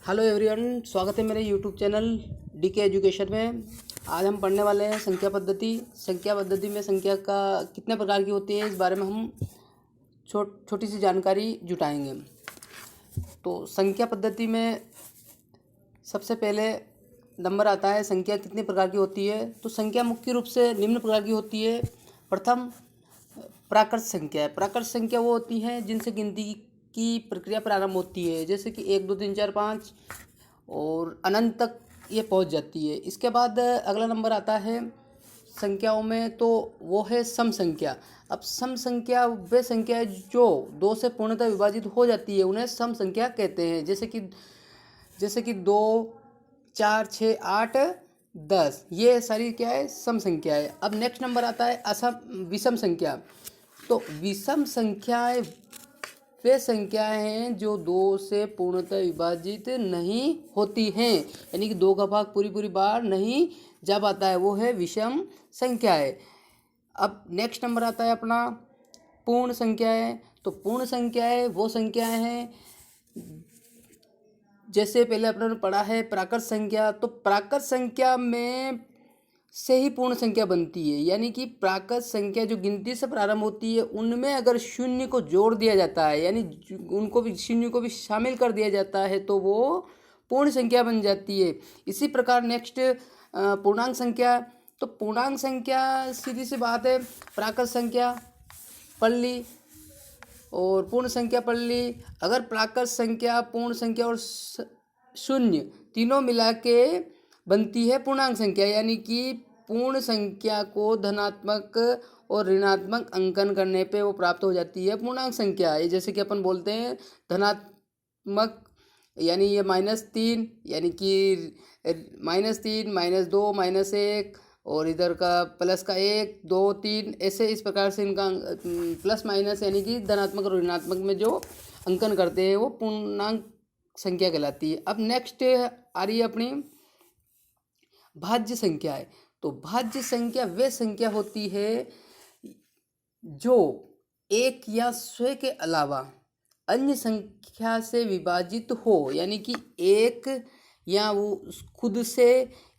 Hello everyone, स्वागत है मेरे यूट्यूब चैनल डीके एजुकेशन में। आज हम पढ़ने वाले हैं संख्या पद्धति। संख्या पद्धति में संख्या का कितने प्रकार की होती है, इस बारे में हम छोटी सी जानकारी जुटाएंगे। तो संख्या पद्धति में सबसे पहले नंबर आता है संख्या कितने प्रकार की होती है। तो संख्या मुख्य रूप से निम्न प्रकार की होती है। प्रथम प्राकृत संख्या। प्राकृत संख्या वो होती हैं जिनसे गिनती की प्रक्रिया प्रारंभ होती है, जैसे कि 1 2 3 4 5 और अनंत तक ये पहुंच जाती है। इसके बाद अगला नंबर आता है संख्याओं में, तो वो है सम संख्या। अब सम संख्या वे संख्या है जो 2 से पूर्णतः विभाजित हो जाती है, उन्हें सम संख्या कहते हैं। जैसे कि 2 4 6 8 10, ये सारी क्या है, सम संख्या है। अब नेक्स्ट नंबर आता है विषम संख्या। तो विषम संख्याएं वे संख्याएं हैं जो 2 से पूर्णतः विभाजित नहीं होती हैं, यानी कि 2 का भाग पूरी बार नहीं जा पाता है, वो है विषम संख्या है। अब नेक्स्ट नंबर आता है अपना पूर्ण संख्याएं। तो पूर्ण संख्याएं वो संख्याएं हैं, जैसे पहले अपने पढ़ा है प्राकृत संख्या। तो प्राकृत संख्या में से ही पूर्ण संख्या बनती है, यानी कि प्राकृत संख्या जो गिनती से प्रारंभ होती है उनमें अगर शून्य को जोड़ दिया जाता है, यानी उनको भी शून्य को भी शामिल कर दिया जाता है, तो वो पूर्ण संख्या बन जाती है। इसी प्रकार नेक्स्ट पूर्णांक संख्या। तो पूर्णांक संख्या सीधी सी बात है, प्राकृत संख्या पढ़ ली और पूर्ण संख्या पढ़ ली। अगर प्राकृत संख्या, पूर्ण संख्या और शून्य तीनों मिला के बनती है पूर्णांक संख्या, यानी कि पूर्ण संख्या को धनात्मक और ऋणात्मक अंकन करने पे वो प्राप्त हो जाती है पूर्णांक संख्या। ये जैसे कि अपन बोलते हैं धनात्मक, यानी ये -3, यानी कि -3 -2 -1, और इधर का प्लस का 1 2 3, ऐसे इस प्रकार से इनका प्लस माइनस यानी कि धनात्मक और ऋणात्मक में जो अंकन करते हैं वो पूर्णांक संख्या कहलाती है। अब नेक्स्ट आ रही है अपनी भाज्य संख्या है। तो भाज्य संख्या वे संख्या होती है जो एक या स्वयं के अलावा अन्य संख्या से विभाजित हो, यानी कि एक या वो खुद से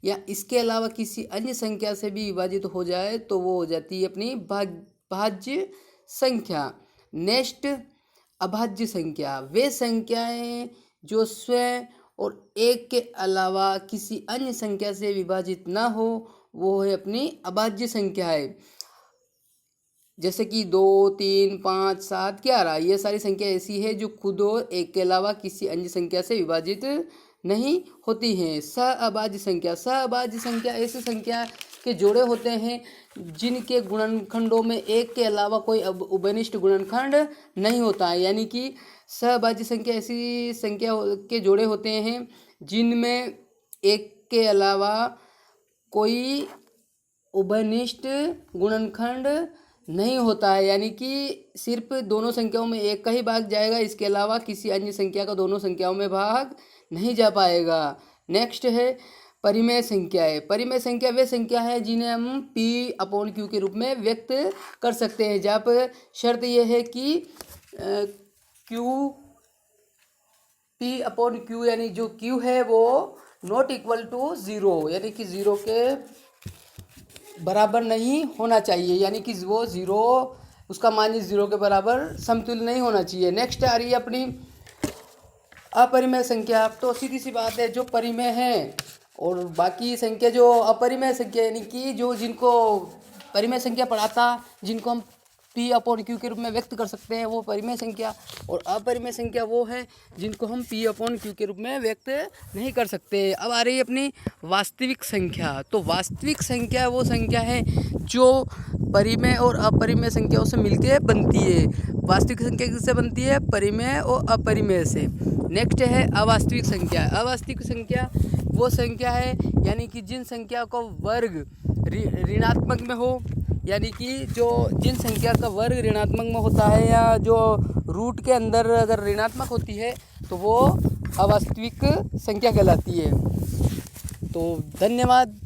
या इसके अलावा किसी अन्य संख्या से भी विभाजित हो जाए तो वो हो जाती है अपनी भाज्य संख्या। नेक्स्ट अभाज्य संख्या। वे संख्याएं जो स्वयं और एक के अलावा किसी अन्य संख्या से विभाजित ना हो, वो है अपनी अभाज्य संख्या है। जैसे कि 2 3 5 7 11, ये सारी संख्या ऐसी है जो खुद और एक के अलावा किसी अन्य संख्या से विभाजित नहीं होती हैं। सहअभाज्य संख्या। सहअभाज्य संख्या ऐसी संख्या के जोड़े होते हैं जिनके गुणनखंडों में एक के अलावा कोई उभयनिष्ठ गुणनखंड नहीं होता है, यानी कि सहअभाज्य संख्या ऐसी संख्या के जोड़े होते हैं जिनमें एक के अलावा कोई उभयनिष्ठ गुणनखंड नहीं होता है, यानी कि सिर्फ दोनों संख्याओं में एक का ही भाग जाएगा, इसके अलावा किसी अन्य संख्या का दोनों संख्याओं में भाग नहीं जा पाएगा। नेक्स्ट है परिमेय संख्या है। परिमेय संख्या वे संख्या है जिन्हें हम P/Q के रूप में व्यक्त कर सकते हैं, जहाँ पर शर्त यह है कि P/Q यानी जो Q है वो नॉट इक्वल टू 0, यानी कि 0 के बराबर नहीं होना चाहिए, यानी कि वो 0, उसका मान 0 के बराबर समतुल्य नहीं होना चाहिए। नेक्स्ट आ रही है अपनी अपरिमेय संख्या। तो सीधी सी बात है, जो परिमेय है और बाकी संख्या जो अपरिमेय संख्या, यानी कि जो जिनको परिमेय संख्या पढ़ाता, जिनको हम P/Q के रूप में व्यक्त कर सकते हैं, वो परिमेय संख्या। और अपरिमेय संख्या वो है जिनको हम P/Q के रूप में व्यक्त नहीं कर सकते। अब आ रही है अपनी वास्तविक संख्या। तो वास्तविक संख्या वो संख्या है जो परिमेय और अपरिमेय संख्याओं से मिलकर बनती है। वास्तविक संख्या किससे बनती है? परिमेय और अपरिमेय से। नेक्स्ट है अवास्तविक संख्या। अवास्तविक संख्या वो संख्या है, यानी कि जिन संख्या का वर्ग ऋणात्मक में हो, यानी कि जिन संख्या का वर्ग ऋणात्मक में होता है या जो रूट के अंदर अगर ऋणात्मक होती है तो वो अवास्तविक संख्या कहलाती है। तो धन्यवाद।